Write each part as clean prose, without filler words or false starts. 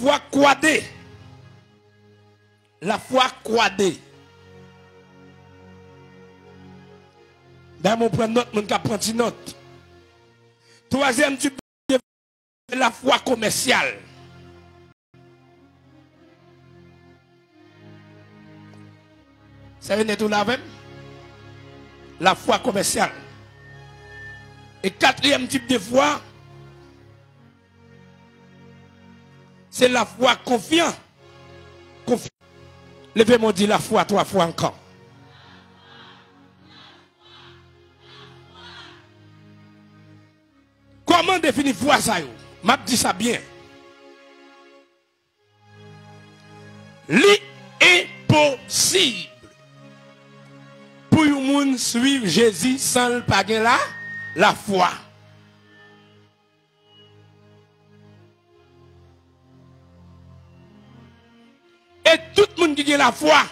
foi croisée. La foi croisée. Dans mon prendre note, mon cap prendre note. Troisième type de la foi commerciale. Ça vient de tout là même? La foi commerciale. Et quatrième type de foi, c'est la foi confiante. Levez-moi dit la foi 3 fois encore. Comment définir foi ça? M'a dit ça bien. L'impossible pour les gens suivre Jésus sans le paguer la foi. Et tout le monde qui a la foi,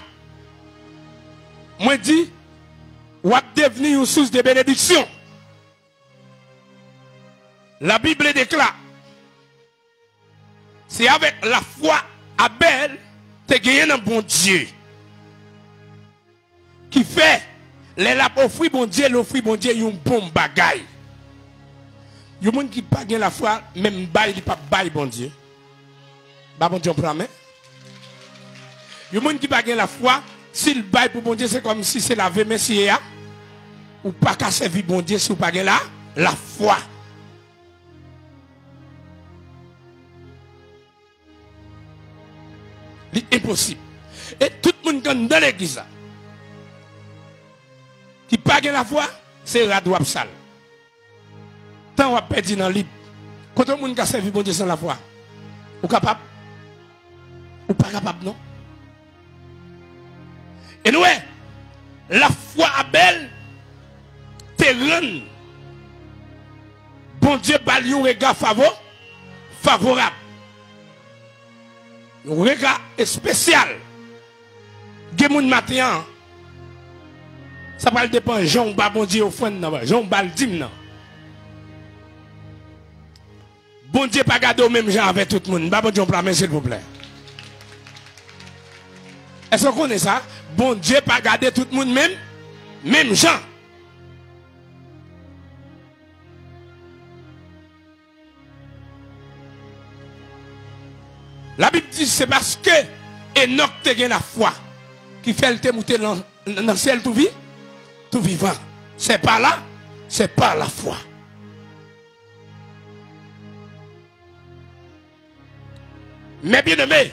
moi dis, va devenir une source de bénédiction. La Bible déclare, c'est avec la foi Abel, tu as gagné un bon Dieu. Qui fait, les la offrir bon Dieu, l'offrir bon Dieu, un bon bagaille. Il y a des gens qui n'ont pas la foi, même bail, ils ne pas bail bon Dieu. Bah bon Dieu, on prend main. Il y a des gens qui n'ont pas la foi, s'il bail pour bon Dieu, c'est comme si c'est la vie, mais si ou pas qu'à servir bon Dieu, si vous n'avez pas la foi. C'est impossible. Et tout le monde dans l'église qui n'a pas la foi, c'est radouab sale. Tant on a perdu dans le libre. Quand tout le monde qui a servi bon Dieu sans la foi, ou capable? Ou pas capable, non? Et nous, la foi Abel te rend. Bon Dieu bali un regard favorable. Un regard spécial. Gemoun matin. Ça va dépendre Jean ba bon Dieu au fond nan. Jean ba le dim nan. Bon Dieu pas garder au même gens avec tout le monde. Ba bon Dieu on s'il vous plaît. Est-ce qu'on connaît ça? Bon Dieu pas garder tout le monde même gens. La Bible dit c'est parce que Enoch te gen la foi qui fait le te monter dans le ciel tout vivant. C'est pas là, c'est pas la foi. Mais bien aimé,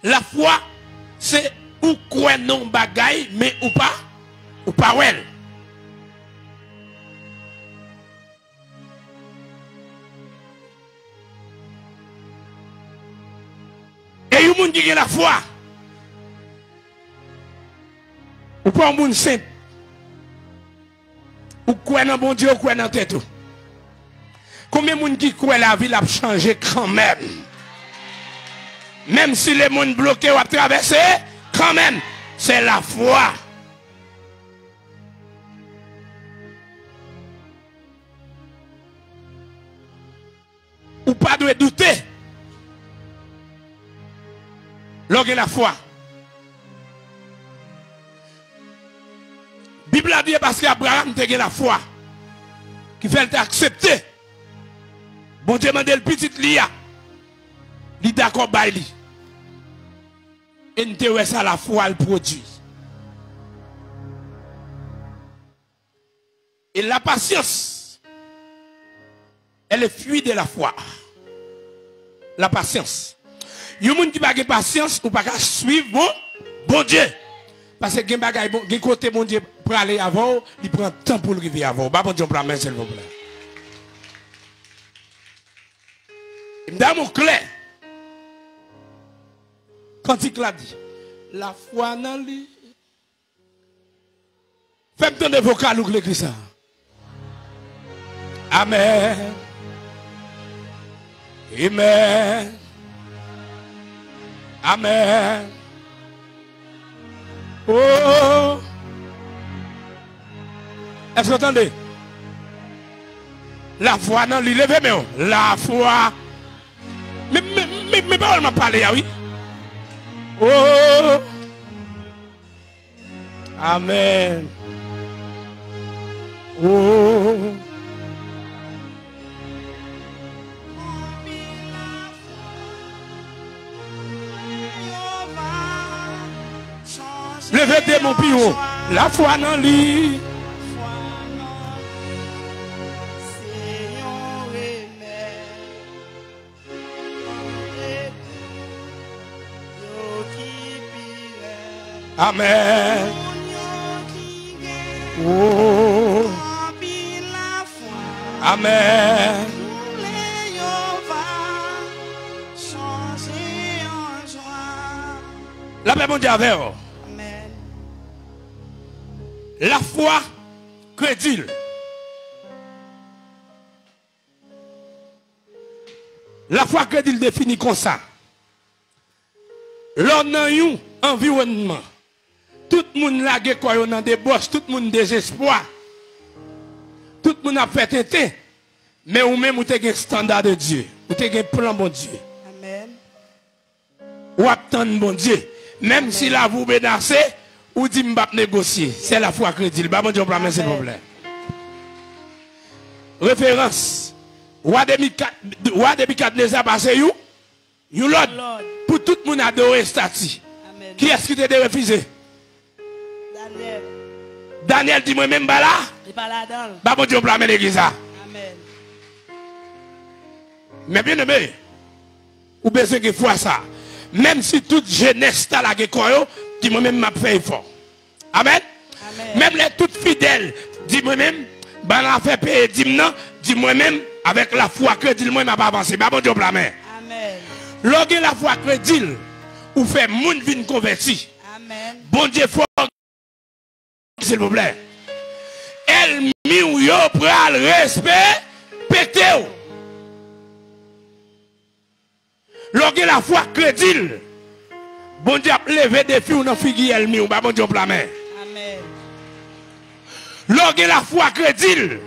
la foi c'est ou quoi non bagaille mais ou pas well. Et il y a des gens qui ont la foi. Ou pas un monde simple. Ou quoi dans bon Dieu, ou quoi dans tête. Combien de gens qui croient la vie a changé quand même? Même si les gens bloqués ou traversé, quand même, c'est la foi. Ou pas de douter. Lorsque la foi. Bible a dit parce qu'Abraham a la foi. Qui fait accepter. Bon Dieu m'a dit le petit Lia. Il est d'accord avec lui. Et nous te ça la foi le produit. Et la patience. Elle est fuite de la foi. La patience. Il y a des gens qui n'ont pas de patience ou pas suivre bon Dieu. Parce que les côté bon Dieu pour aller avant, il prend temps pour arriver avant. Bon Dieu, prend main, s'il vous plaît. Dans mon clair, quand il l'a dit, la foi dans lui. Faites-moi des vocales ou l'église. Amen. Amen. Amen. Oh. Est-ce que vous entendez? La foi dans lui, levez-moi. La foi. Mais mes paroles m'ont parlé, oui. Oh. Amen. Oh. Levez mon pion. La foi dans lui. Amen. Oh. Amen. La paix mon Dieu avec vous. Amen. La foi crédile. La foi crédile définit comme ça. L'on a un environnement. Tout le monde lague quoi dans des bosses, tout le monde désespoir. Tout le monde a fait tenter. Mais ou même ou avez un standard de Dieu. Ou avez un plan bon Dieu. Amen. Ou attendre bon Dieu. Même si la vous menacez, ou dit m'bap négocier. C'est la foi crédile. Bah bon Dieu prend ce problème. Référence. Roi de 4 les a passé you. You Lord. Pour tout le monde adorer statue. Amen. Qui est-ce qui t'a refusé? Daniel. Daniel dit moi même pas là. Il pas là-dedans. Bah bon Dieu prend l'église. Amen. Mais bien aimé, ou besoin que foi ça. Même si toute jeunesse t'a la guécoyo, dis moi même m'a fait effort. Amen. Amen. Même les toutes fidèles, dis moi même, ben la fait payer dis moi même avec la foi que dis moi m'a pas avancé. Bah bon Dieu la main. Amen. Lorsque la foi que dit ou fait moun vin converti. Amen. Bon Dieu faut s'il vous plaît. Elle mi ou yo pral respect pété. Lorsque la foi crédile, bon Dieu a levé des filles ou non figure elle mi ou bah bon Dieu la main. Amen. Lorsque la foi crédile,